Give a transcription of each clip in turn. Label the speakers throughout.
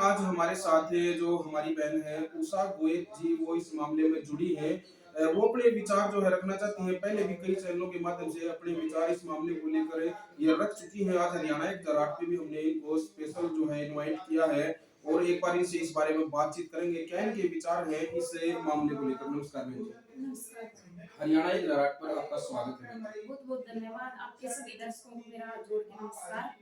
Speaker 1: आज हमारे साथ जो हमारी बहन है उषा गोयल जी, वो इस मामले में जुड़ी है। वो अपने विचार जो है रखना चाहती हैं। पहले भी कई चैनलों के माध्यम से अपने विचार इस मामले को लेकर ये रख चुकी हैं। आज हरियाणा एक जराट पे भी हमने इनको स्पेशल जो है इनवाइट किया है और एक बार इनसे इस बारे में बातचीत करेंगे, क्या इनके विचार हैं इस मामले को लेकर। नमस्कार बहन जी।
Speaker 2: नमस्कार।
Speaker 1: हरियाणा एक जराट पर आपका स्वागत है।
Speaker 2: बहुत बहुत धन्यवाद आपके सभी दर्शकों को मेरा जोड़ के नमस्कार।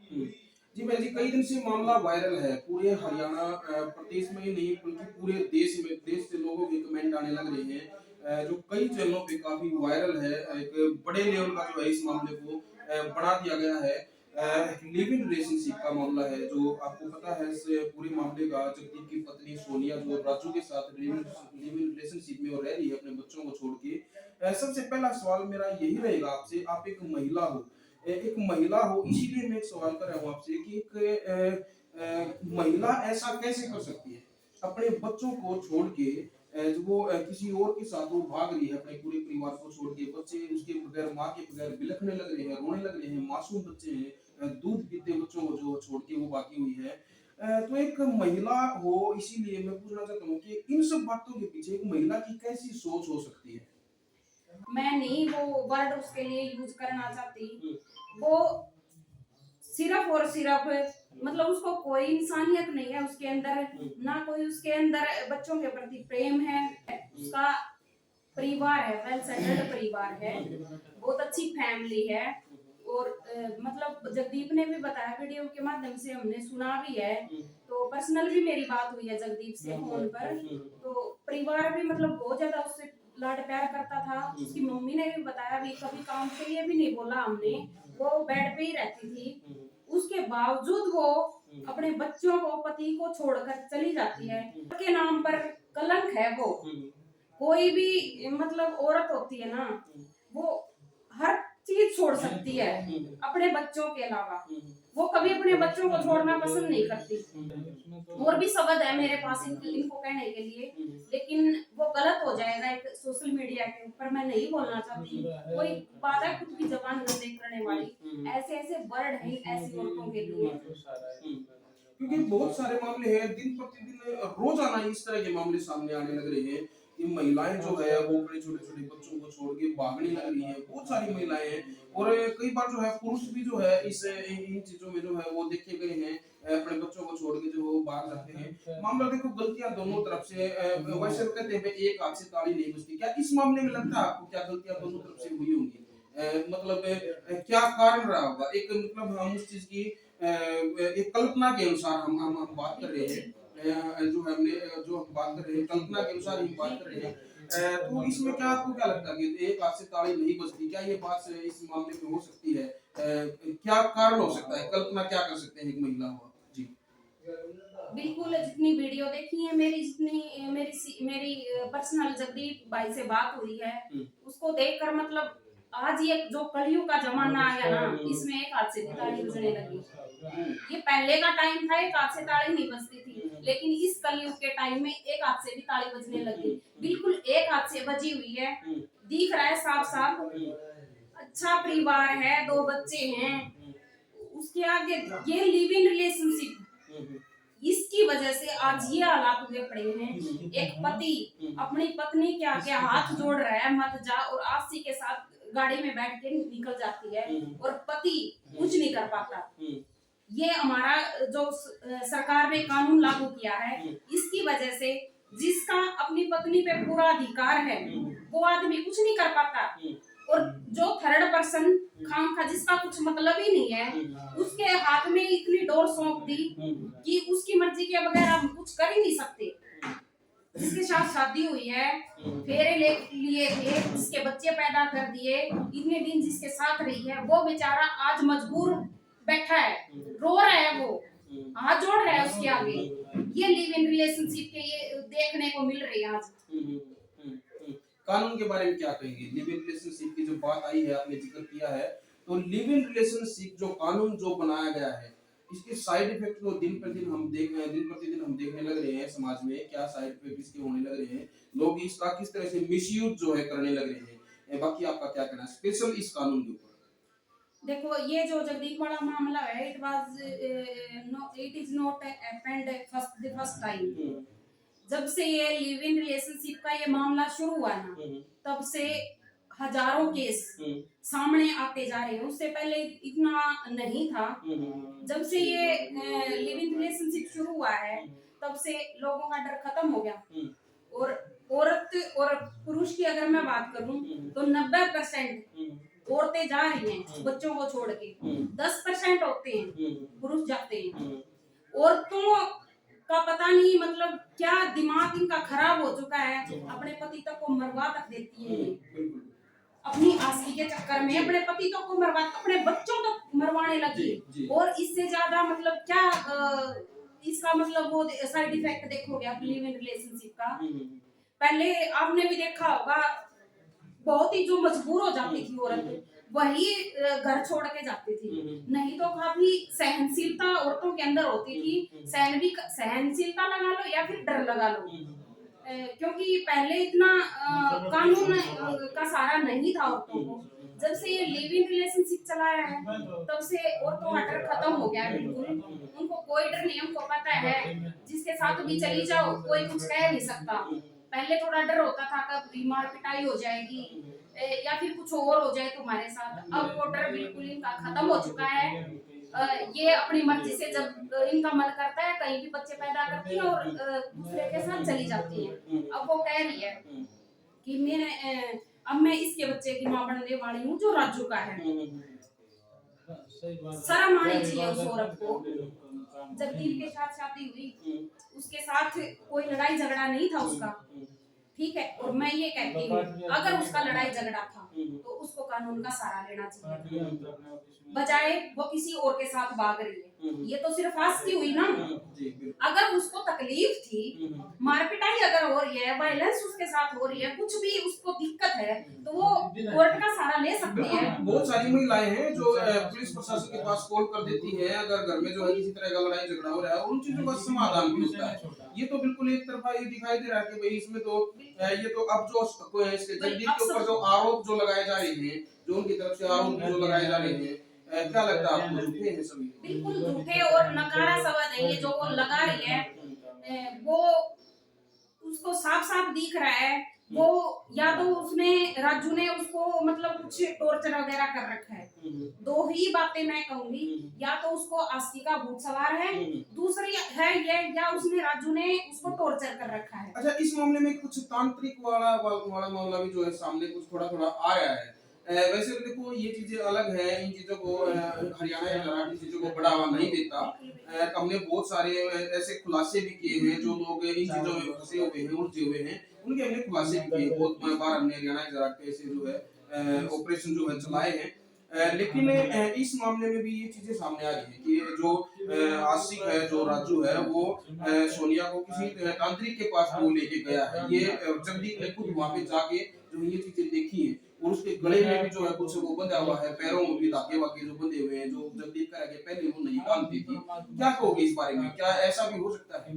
Speaker 1: जी बहन जी, कई दिन से मामला वायरल है पूरे हरियाणा प्रदेश में ही नहीं बल्कि पूरे देश में। देश से लोगों के कमेंट आने लग रहे हैं, जो कई चैनलों पे काफी वायरल है। एक बड़े लेवल का जो है इस मामले को बढ़ा दिया गया है। लिव इन रिलेशनशिप का मामला है जो आपको पता है। इस पूरे मामले का जगदीप की पत्नी सोनिया जो राजू के साथ लिव इन रिलेशनशिप में वो रह रही है अपने बच्चों को छोड़ के। सबसे पहला सवाल मेरा यही रहेगा आपसे, आप एक महिला हो, एक महिला हो, इसीलिए मैं एक सवाल कर रहा हूँ आपसे कि एक महिला ऐसा कैसे कर सकती है अपने बच्चों को छोड़ के, जो वो किसी और के साथ वो भाग रही है अपने पूरे परिवार को छोड़ के। बच्चे उसके बगैर, माँ के बगैर बिलखने लग रहे हैं, रोने लग रहे हैं, मासूम बच्चे हैं। दूध पीते बच्चों को जो छोड़ के वो भागी हुई है। तो एक महिला हो, इसीलिए मैं पूछना चाहता हूँ कि इन सब बातों के पीछे एक महिला की कैसी सोच हो सकती है।
Speaker 2: मैं नहीं वो वर्ड उसके लिए यूज करना चाहती। वो सिर्फ और सिर्फ मतलब उसको कोई इंसानियत नहीं है उसके अंदर, ना कोई उसके अंदर बच्चों के प्रति प्रेम है। उसका परिवार है, वेल सेटल्ड परिवार है, बहुत अच्छी फैमिली है। और मतलब जगदीप ने भी बताया, वीडियो के माध्यम से हमने सुना भी है। तो पर्सनल भी मेरी बात हुई है जगदीप से फोन पर। तो परिवार भी मतलब बहुत ज्यादा उससे लाड प्यार करता था। उसकी मम्मी ने भी बताया, भी कभी काम के लिए भी नहीं बोला हमने, वो बेड पे ही रहती थी। उसके बावजूद वो अपने बच्चों को, पति को छोड़कर चली जाती है। के नाम पर कलंक है वो। कोई भी मतलब औरत होती है ना, वो हर चीज छोड़ सकती है अपने बच्चों के अलावा। वो कभी अपने बच्चों को छोड़ना पसंद नहीं करती। और भी शब्द है मेरे पास इनको कहने के लिए, लेकिन वो गलत हो जाएगा एक सोशल मीडिया के ऊपर। मैं नहीं बोलना चाहती। कोई बात है खुद की जबान गंदे करने वाली, ऐसे ऐसे वर्ड हैं ऐसी औरतों के लिए।
Speaker 1: क्योंकि बहुत सारे मामले हैं, दिन प्रतिदिन रोजाना इस तरह के मामले सामने आने लग रहे हैं कि महिलाएं जो है वो अपने छोटे छोटे बच्चों को छोड़ के भागने लग रही हैं। बहुत सारी महिलाएं हैं और कई बार जो है पुरुष भी जो है इस इन चीजों में जो है वो देखे गए हैं। अपने बच्चों को छोड़ के जो वो भाग जाते हैं। मामला देखो, गलतियां दोनों तरफ से। वैसे तो कहते हैं एक हाथ से ताली नहीं बजती। क्या इस मामले में लगता है आपको, क्या गलतियां दोनों तरफ से हुई होंगी? मतलब क्या कारण रहा होगा? एक मतलब हम उस चीज की एक कल्पना के अनुसार हम बात कर रहे हैं। जो हमने जो हम बात कर रहे हैं कल्पना के अनुसार ही बात कर रहे हैं। तो इसमें क्या आपको क्या लगता है कि एक हाथ से ताली नहीं बजती? क्या ये बात इस मामले में हो सकती है? क्या कारण हो सकता है? कल्पना क्या कर सकते हैं एक महिला हो? जी
Speaker 2: बिल्कुल, जितनी वीडियो देखी है मेरी, जितनी मेरी पर्सनल जगदीप भाई से बात हुई है, उसको देखकर मतलब आज ये जो कलयुग का जमाना आया ना, इसमें एक हाथ से भी ताली बजने लगी। ये पहले का टाइम था एक हाथ से ताली नहीं बजती थी, लेकिन इस कलयुग के टाइम में एक हाथ से भी ताली बजने लगी। बिल्कुल एक हाथ से बजी हुई है, दिख रहा है साफ साफ। अच्छा परिवार है, 2 बच्चे हैं। उसके आगे ये लिव इन रिलेशनशिप, इसकी वजह से आज ये हालात हुए पड़े हैं। एक पति अपनी पत्नी के आगे हाथ जोड़ रहा है, मत जा, और आसी के साथ गाड़ी में बैठ के निकल जाती है और पति कुछ नहीं कर पाता। ये हमारा जो सरकार ने कानून लागू किया है, इसकी वजह से जिसका अपनी पत्नी पे पूरा अधिकार है, वो आदमी कुछ नहीं कर पाता। और जो थर्ड पर्सन खाम खा, जिसका कुछ मतलब ही नहीं है, उसके हाथ में इतनी डोर सौंप दी कि उसकी मर्जी के बगैर हम कुछ कर ही नहीं सकते। जिसके साथ शादी हुई है, फेरे ले लिए थे, जिसके बच्चे पैदा कर दिए, इतने दिन जिसके साथ रही है, वो बेचारा आज मजबूर बैठा है, रो रहा है, वो हाथ जोड़ रहा है उसके आगे। ये लिव इन रिलेशनशिप के ये देखने को मिल रही है आज।
Speaker 1: कानून के बारे में क्या कहेंगे? लिव इन रिलेशनशिप की जो बात आई है, आपने जिक्र किया है, तो लिव इन रिलेशनशिप जो कानून जो बनाया गया है, इसके साइड इफेक्ट तो दिन प्रतिदिन हम देखने लग रहे हैं समाज में। क्या साइड इफेक्ट इसके होने लग रहे हैं? लोग इसका किस तरह से मिसयूज जो है करने लग रहे हैं। बाकी आपका क्या कहना है स्पेशल इस कानून के ऊपर?
Speaker 2: देखो ये जो जगदीप वाला मामला है, it is not happened first time. जब से ये लिव इन रिलेशनशिप का ये मामला शुरू हुआ ना, तब से हजारों केस सामने आते जा रहे हैं। उससे पहले इतना नहीं था। जब से ये लिव इन रिलेशनशिप शुरू हुआ है, तब से लोगों का डर खत्म हो गया। और औरत और पुरुष की अगर मैं बात करूं, तो 90% औरतें जा रही हैं बच्चों को छोड़ के, 10% होते हैं पुरुष जाते हैं। औरतों का पता नहीं मतलब क्या दिमाग इनका खराब हो चुका है, अपने पति तक को मरवा तक देती है। अपनी आस्ती के चक्कर में अपने पति तक को मरवा, अपने बच्चों तक मरवाने लगी। और इससे ज्यादा मतलब क्या इसका मतलब वो साइड इफेक्ट देखोगे आप लिव इन रिलेशनशिप का। पहले आपने भी देखा होगा, बहुत ही जो मजबूर हो जाती थी औरत, वही घर छोड़ के जाती थी। नहीं तो काफी सहनशीलता औरतों के अंदर होती थी। सहनशीलता लगा लो या फिर डर लगा लो। क्योंकि पहले इतना कानून का सहारा नहीं था औरतों को। जब से ये लिव इन रिलेशनशिप चलाया है, तब से औरतों का डर खत्म हो गया है बिल्कुल। उनको कोई डर नहीं, उनको पता है जिसके साथ भी चली जाओ कोई कुछ कह नहीं सकता। पहले थोड़ा डर होता था कब मार पिटाई हो जाएगी या फिर कुछ और हो जाए तुम्हारे साथ। अब वो डर बिल्कुल इनका खत्म हो चुका है। ये अपनी मर्जी से जब इनका मन करता है कहीं भी बच्चे पैदा करती है और दूसरे के साथ चली जाती है। अब वो कह रही है कि अब मैं इसके बच्चे की माँ बनने वाली हूँ जो राजू का है। शर्म आनी चाहिए उस औरत को। जगदीप के साथ शादी हुई, उसके साथ कोई लड़ाई झगड़ा नहीं था उसका, ठीक है। और मैं ये कहती हूँ अगर उसका लड़ाई झगड़ा था तो उसको कानून का सहारा लेना चाहिए, बजाय वो किसी और के साथ भाग रही है। ये तो सिर्फ आस्ती हुई ना। अगर उसको तकलीफ थी, मारपिटाई अगर हो रही है, वायलेंस उसके साथ हो रही है, कुछ भी उसको दिक्कत है, तो वो कोर्ट का सहारा ले सकती है।
Speaker 1: बहुत सारी महिलाएं हैं जो पुलिस प्रशासन के पास कॉल कर देती हैं अगर घर में जो है किसी तरह का लड़ाई झगड़ा हो रहा है, उन चीजों का समाधान भी होता है। ये तो बिल्कुल एक तरफा ये दिखाई दे रहा है कि भाई इसमें तो ये तो अब जो इसके जगदीप के ऊपर जो आरोप जो लगाए जा रहे हैं, जो उनकी तरफ से आरोप जो लगाए जा रहे हैं, क्या लगता है आपको झूठे हैं सभी?
Speaker 2: बिल्कुल झूठे और नकारा शब्द है ये जो वो लगा रही है। वो उसको साफ साफ दिख रहा है वो, या तो उसने राजू ने उसको मतलब कुछ टॉर्चर वगैरह कर रखा है। दो ही बातें मैं कहूंगी, या तो उसको आस्ती का भूत सवार है, दूसरी है ये, या उसने राजू ने उसको टॉर्चर कर रखा है।
Speaker 1: अच्छा, इस मामले में कुछ तांत्रिक वाला मामला भी जो है सामने कुछ थोड़ा थोड़ा आ रहा है। वैसे तो देखो ये चीजें अलग है, इन चीजों को हरियाणा या इन चीजों को बढ़ावा नहीं देता। हमने बहुत सारे ऐसे खुलासे भी किए हैं जो लोग इन चीजों में फंसे हुए हैं, उलझे हुए हैं, उनके हमने खुलासे भी किए। बहुत बार हमने हरियाणा जरा ऐसे जो है ऑपरेशन जो है चलाए हैं। लेकिन इस मामले में भी ये चीजें सामने आ रही है कि जो आशिक है, जो राजू है, वो सोनिया को किसी तांत्रिक के पास वो लेके गया है। ये जगदीप ने खुद वहां पे जाके जो ये चीजें देखी है, और उसके गले में भी जो है कुछ वो बंधा हुआ है, पैरों में भी धागे वागे जो बंधे हुए हैं, जो जगदीप कह रहा पहले वो नहीं बांधती थी। क्या कहोगे इस बारे में, क्या ऐसा भी हो सकता है?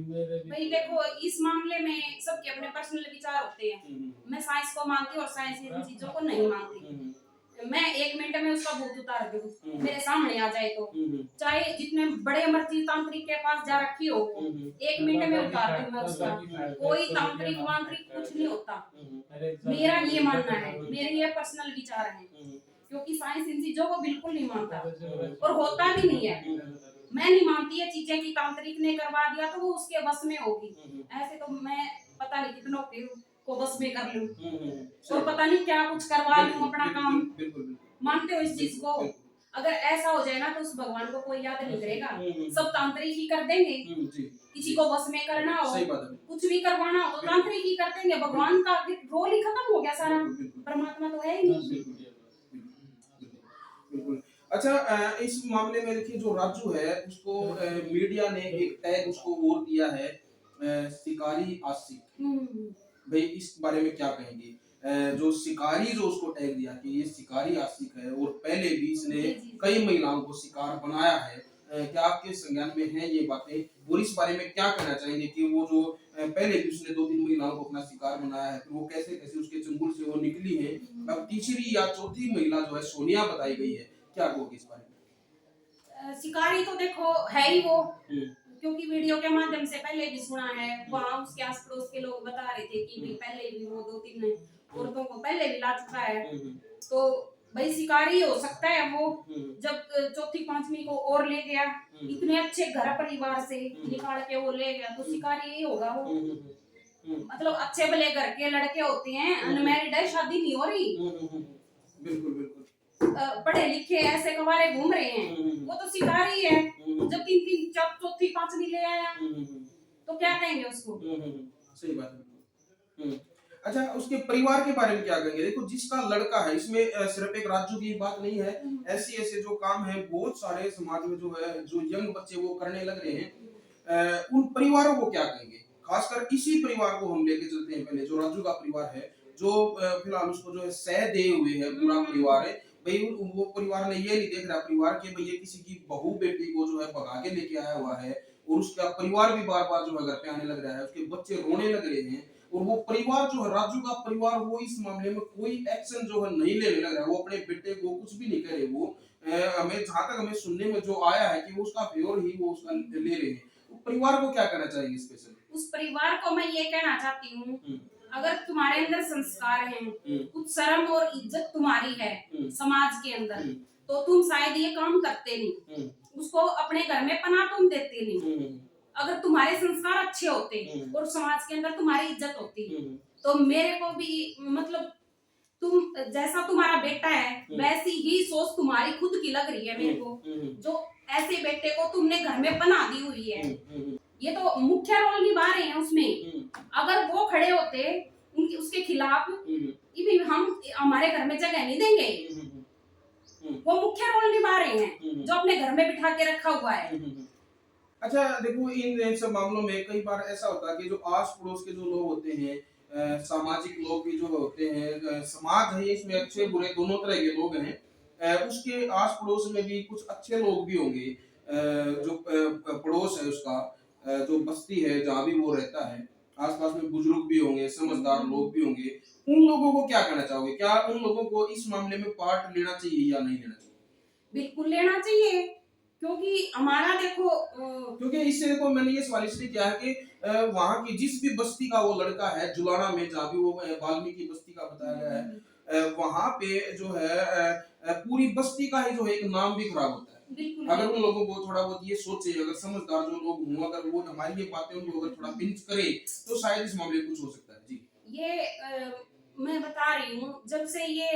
Speaker 2: भाई देखो इस मामले में सबके अपने पर्सनल विचार होते हैं। मैं साइंस को मानती हूँ और साइंस इन चीजों को नहीं मानती। मैं 1 मिनट में उसका भूत उतार दूं मेरे सामने आ जाए तो, चाहे जितने बड़े मर्जी तांत्रिक के पास जा रखी हो, 1 मिनट में उतार दूं मैं उसका। कोई तांत्रिक वांत्रिक कुछ नहीं होता। मेरा ये मानना है, मेरे ये पर्सनल विचार हैं, क्योंकि साइंस इन चीजों को बिल्कुल नहीं मानता और होता भी नहीं है। मैं नहीं मानती है चीजें कि तांत्रिक ने करवा दिया तो वो उसके बस में होगी। ऐसे तो मैं पता नहीं कितनों को बस में कर लूं और पता नहीं क्या कुछ करवा लूं अपना काम। मानते हो इस चीज को? अगर ऐसा हो जाए ना तो उस भगवान को कोई याद नहीं करेगा, सब तांत्रिक ही कर देंगे। किसी को बस में करना हो, कुछ भी करवाना हो तो तांत्रिक ही कर देंगे। भगवान का रोल ही खत्म हो गया सारा, परमात्मा तो है ही नहीं।
Speaker 1: बिल्कुल। अच्छा, इस मामले में देखिए जो राजू है उसको मीडिया ने एक टैग उसको और दिया है, शिकारी आशिक। भाई इस बारे में क्या कहेंगे? जो शिकारी जो उसको टैग दिया कि ये शिकारी आशिक है, और पहले भी इसने कई महिलाओं को शिकार बनाया है। क्या आपके संज्ञान में है ये बातें, और इस बारे में क्या कहना चाहेंगे कि वो जो पहले भी उसने 2-3 महिलाओं को अपना शिकार बनाया है, तो वो कैसे कैसे उसके चंगुल से वो निकली है। अब तीसरी या चौथी महिला जो है सोनिया बताई गई है। क्या कहोगे इस बारे में?
Speaker 2: शिकारी तो देखो है ही वो,
Speaker 1: हम्म,
Speaker 2: क्योंकि वीडियो के माध्यम से पहले भी सुना है, वहाँ उसके आस पड़ोस के लोग बता रहे थे कि भाई पहले भी वो 2-3 औरतों को पहले भी ला चुका है।
Speaker 1: हम्म,
Speaker 2: तो भाई शिकारी हो सकता है वो,
Speaker 1: हम्म,
Speaker 2: जब चौथी पांचवी को और ले गया, इतने अच्छे घर परिवार से निकाल के वो ले गया, तो शिकारी ही होगा वो। मतलब अच्छे भले घर के लड़के होते हैं, अनमैरिड है, शादी नहीं हो रही,
Speaker 1: बिल्कुल बिल्कुल।
Speaker 2: पढ़े लिखे ऐसे कवारे घूम रहे हैं, वो तो शिकारी है। जब 3-3 चौथी पांचवी ले आया, तो क्या कहेंगे उसको?
Speaker 1: सही बात है। अच्छा, उसके परिवार के बारे में क्या कहेंगे? देखो, जिसका लड़का है, इसमें सिर्फ एक राजू की बात नहीं है, ऐसे ऐसे जो काम है बहुत सारे समाज में जो है, जो यंग बच्चे वो करने लग रहे हैं, उन परिवारों को क्या कहेंगे? खासकर इसी परिवार को हम लेके चलते हैं, पहले जो राजू का परिवार है, जो फिलहाल उसको जो है सह दे हुए है पूरा परिवार है। भाई वो परिवार ने ये नहीं देख रहा परिवार के भाई ये किसी की बहू बेटी को जो है भगा के लेके आया हुआ है, और उसका परिवार भी बार बार जो है घर पे आने लग रहा है, उसके बच्चे रोने लग रहे हैं, और वो परिवार जो है राजू का परिवार, वो इस मामले में कोई एक्शन जो है नहीं लेने लग रहा है। वो अपने बेटे को कुछ भी नहीं करे। वो हमें जहां तक हमें सुनने में जो आया है कि वो उसका फेवर ही वो उसका ले रहे हैं। तो परिवार को क्या करना चाहिए स्पेशल?
Speaker 2: उस परिवार को मैं ये कहना चाहती हूँ, अगर तुम्हारे अंदर संस्कार हैं, कुछ शर्म और इज्जत तुम्हारी है समाज के अंदर, तो तुम शायद ये काम करते नहीं, उसको अपने घर में पनाह तुम देते नहीं। अगर तुम्हारे संस्कार अच्छे होते और समाज के अंदर तुम्हारी इज्जत होती, तो मेरे को भी मतलब तुम जैसा तुम्हारा बेटा है वैसी ही सोच तुम्हारी खुद की लग रही है मेरे को, जो ऐसे बेटे को तुमने घर में पनाह दी हुई है। ये तो मुख्य रोल निभा रहे हैं उसमें। अगर वो खड़े होते उनकी उसके खिलाफ कि भी हम हमारे घर में जगह नहीं देंगे, वो मुख्य रोल निभा रहे हैं जो अपने घर में बिठा के रखा हुआ है।
Speaker 1: अच्छा, देखो, इन सब मामलों में कई बार ऐसा होता है कि जो आस पड़ोस के जो लोग होते हैं, सामाजिक लोग भी जो होते हैं, समाज है इसमें अच्छे बुरे दोनों तरह के लोग हैं, उसके आस पड़ोस में भी कुछ अच्छे लोग भी होंगे, जो पड़ोस है उसका, जो बस्ती है जहाँ भी वो रहता है, आसपास में बुजुर्ग भी होंगे, समझदार लोग भी होंगे। उन लोगों को क्या कहना चाहोगे? क्या उन लोगों को इस मामले में पार्ट लेना चाहिए या नहीं लेना चाहिए?
Speaker 2: बिल्कुल लेना चाहिए, क्योंकि हमारा देखो
Speaker 1: क्योंकि इससे देखो मैंने ये सवाल इसलिए किया है कि वहाँ की जिस भी बस्ती का वो लड़का है, जुलाना में जहाँ भी वो वाल्मीकि बस्ती का बताया गया है, वहाँ पे जो है पूरी बस्ती का ही जो है एक नाम भी खराब होता है। अगर उन लोगों को थोड़ा बहुत ये सोचे, अगर समझदार जो लोग हों, अगर वो हमारी ये बातें उनको अगर थोड़ा पिंच करे, तो शायद इस मामले में कुछ हो सकता है। जी,
Speaker 2: ये मैं बता रही हूँ, जब से ये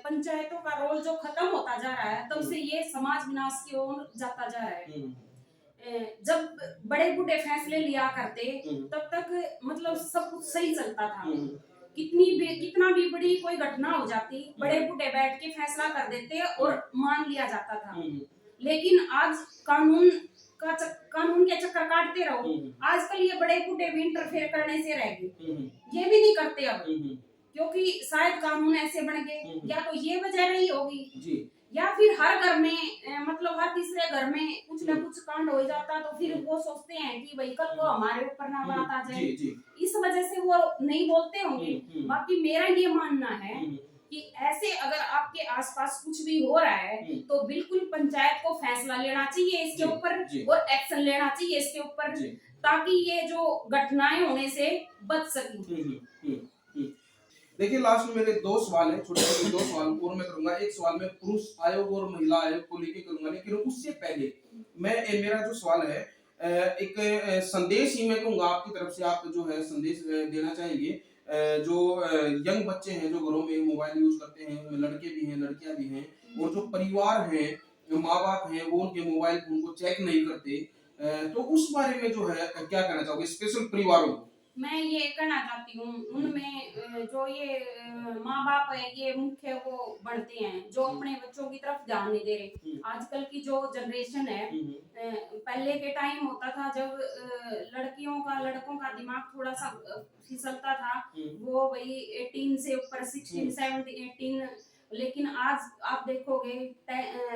Speaker 2: पंचायतों का रोल जो खत्म होता जा रहा है, तब से ये समाज विनाश की ओर जाता जा रहा है। जब बड़े बूढ़े फैसले लिया करते, तब तक मतलब सब कुछ सही चलता था। कितना भी बड़ी कोई घटना हो जाती, बड़े बूढ़े बैठ के फैसला कर देते और मान लिया जाता था। लेकिन आज कानून कानून के चक्कर काटते रहो। आजकल ये बड़े बूढ़े भी इंटरफेयर करने से रह गए, ये भी नहीं करते अब, क्योंकि शायद कानून ऐसे बन गए, या तो ये वजह रही होगी, या फिर हर घर में मतलब हर तीसरे घर में कुछ ना कुछ कांड हो जाता, तो फिर वो सोचते हैं कि भाई कल को हमारे ऊपर ना बात आ जाए, इस वजह से वो नहीं बोलते होंगे। बाकी मेरा ये मानना है कि ऐसे अगर आपके आसपास कुछ भी हो रहा है, तो बिल्कुल पंचायत को फैसला लेना चाहिए इसके ऊपर और एक्शन लेना चाहिए इसके ऊपर, ताकि ये जो घटनाएं होने से बच सकें।
Speaker 1: देखिए, लास्ट में मेरे दो सवाल हैं, छोटे छोटे दो सवाल और मैं करूंगा। एक सवाल मैं पुरुष आयोग और महिला आयोग को लेके करूंगा, लेकिन उससे पहले मेरा जो सवाल है, एक संदेश ही मैं कहूंगा आपकी तरफ से, आप जो है संदेश देना चाहेंगे। जो यंग बच्चे हैं जो घरों में मोबाइल यूज करते हैं, उनमें लड़के भी हैं लड़कियां भी हैं, और जो परिवार हैं, जो माँ बाप हैं, वो उनके मोबाइल फोन को चेक नहीं करते, तो उस बारे में जो है क्या कहना चाहोगे स्पेशल परिवारों को?
Speaker 2: मैं ये कहना चाहती हूँ, उनमें जो ये माँ बाप है, ये मुख्य वो बनते हैं जो अपने बच्चों की तरफ ध्यान नहीं दे रहे। आजकल की जो जनरेशन है, पहले के टाइम होता था जब लड़कियों का लड़कों का दिमाग थोड़ा सा फिसलता था, वो वही 18 से ऊपर 16, 17, 18, लेकिन आज आप देखोगे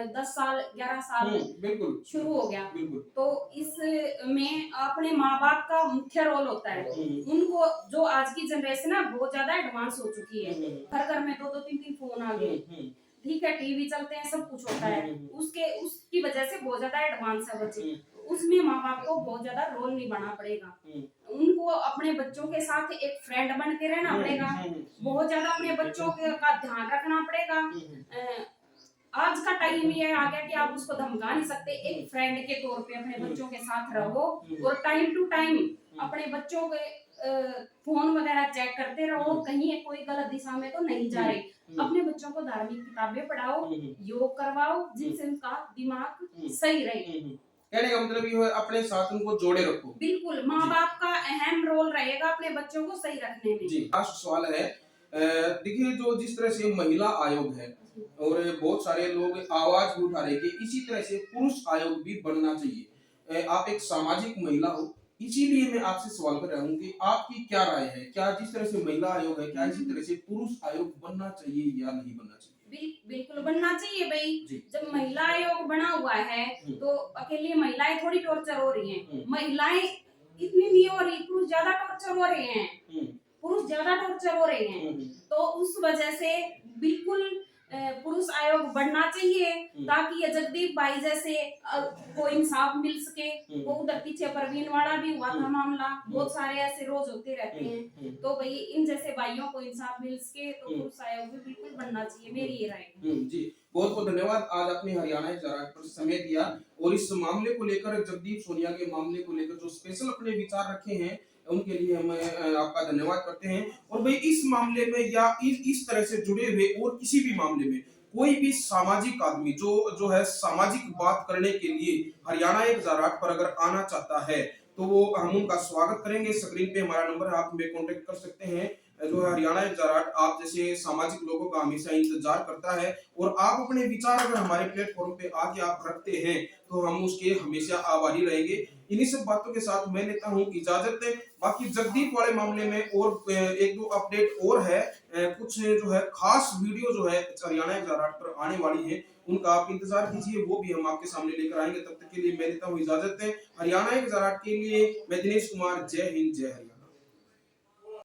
Speaker 2: 10 साल 11 साल
Speaker 1: बिल्कुल
Speaker 2: शुरू हो गया। तो इसमें अपने माँ बाप का मुख्य रोल होता है। उनको जो आज की जनरेशन है बहुत ज्यादा एडवांस हो चुकी है, हर घर में 2-2 3-3 फोन आ गए, ठीक है, टीवी चलते हैं, सब कुछ होता है, उसकी वजह से बहुत ज्यादा एडवांस है बच्चे। उसमें माँ बाप को बहुत ज्यादा रोल नहीं बना पड़ेगा, उनको अपने बच्चों के साथ एक फ्रेंड बन के रहना पड़ेगा, बहुत ज्यादा अपने बच्चों का ध्यान रखना पड़ेगा। आज का टाइम ये आ गया कि आप उसको धमका नहीं सकते, एक फ्रेंड के तौर पे अपने बच्चों के साथ रहो और टाइम टू टाइम अपने बच्चों के फोन वगैरह चेक करते रहो, कहीं कोई गलत दिशा में तो नहीं जा रहे। अपने बच्चों को धार्मिक किताबें पढ़ाओ, योग करवाओ, जिनसे उनका दिमाग सही रहे।
Speaker 1: कहने का मतलब ये है अपने साथ उनको जोड़े रखो।
Speaker 2: बिल्कुल, माँ बाप का अहम रोल रहेगा अपने बच्चों को सही रखने में।
Speaker 1: जी, लास्ट सवाल है, देखिए जो जिस तरह से महिला आयोग है और बहुत सारे लोग आवाज भी उठा रहे हैं कि इसी तरह से पुरुष आयोग भी बनना चाहिए। आप एक सामाजिक महिला हो, इसीलिए मैं आपसे सवाल कर रहा हूँ कि आपकी क्या राय है, क्या जिस तरह से महिला आयोग है, क्या इसी तरह से पुरुष आयोग बनना चाहिए या नहीं बनना चाहिए?
Speaker 2: बिल्कुल बनना चाहिए भाई। जब महिला आयोग बना हुआ है तो अकेले महिलाएं थोड़ी टॉर्चर हो रही हैं, महिलाएं इतनी नहीं हो रही, पुरुष ज्यादा टॉर्चर हो रहे हैं, पुरुष ज्यादा टॉर्चर हो रहे हैं। तो उस वजह से बिल्कुल पुरुष आयोग बढ़ना चाहिए, ताकि ये जगदीप भाई जैसे को इंसाफ मिल सके। वो उधर पीछे परवीन वाला भी हुआ था मामला, बहुत सारे ऐसे रोज होते रहते हैं, तो भाई इन जैसे भाइयों को इंसाफ मिल सके तो पुरुष आयोग भी बिल्कुल बनना चाहिए, मेरी ये राय है।
Speaker 1: जी, बहुत बहुत धन्यवाद। आज आपने हरियाणा जराट पर समय दिया और इस मामले को लेकर, जगदीप सोनिया के मामले को लेकर जो स्पेशल अपने विचार रखे हैं, उनके लिए हम आपका धन्यवाद करते हैं। और भाई इस मामले में या इस तरह से जुड़े हुए और किसी भी मामले में कोई भी सामाजिक आदमी जो है सामाजिक बात करने के लिए हरियाणा एक जराट पर अगर आना चाहता है तो वो हम उनका स्वागत करेंगे। स्क्रीन पे हमारा नंबर है, आप हमें कांटेक्ट कर सकते हैं। जो है हरियाणा एक जराट आप जैसे सामाजिक लोगों का हमेशा इंतजार करता है और आप अपने विचार अगर हमारे प्लेटफॉर्म पे आके आप रखते हैं तो हम उसके हमेशा आभारी रहेंगे। इन्हीं सब बातों के साथ मैं लेता हूँ इजाजत। बाकी जगदीप वाले मामले में और एक दो अपडेट और है, कुछ जो है खास वीडियो जो है हरियाणा एक जराट पर आने वाली है, उनका आप इंतजार कीजिए, वो भी हम आपके सामने लेकर आएंगे। तब तक के लिए मैं लेता हूँ इजाजत। हरियाणा एक जराट के लिए मैं दिनेश कुमार, जय हिंद जय हरियाणा।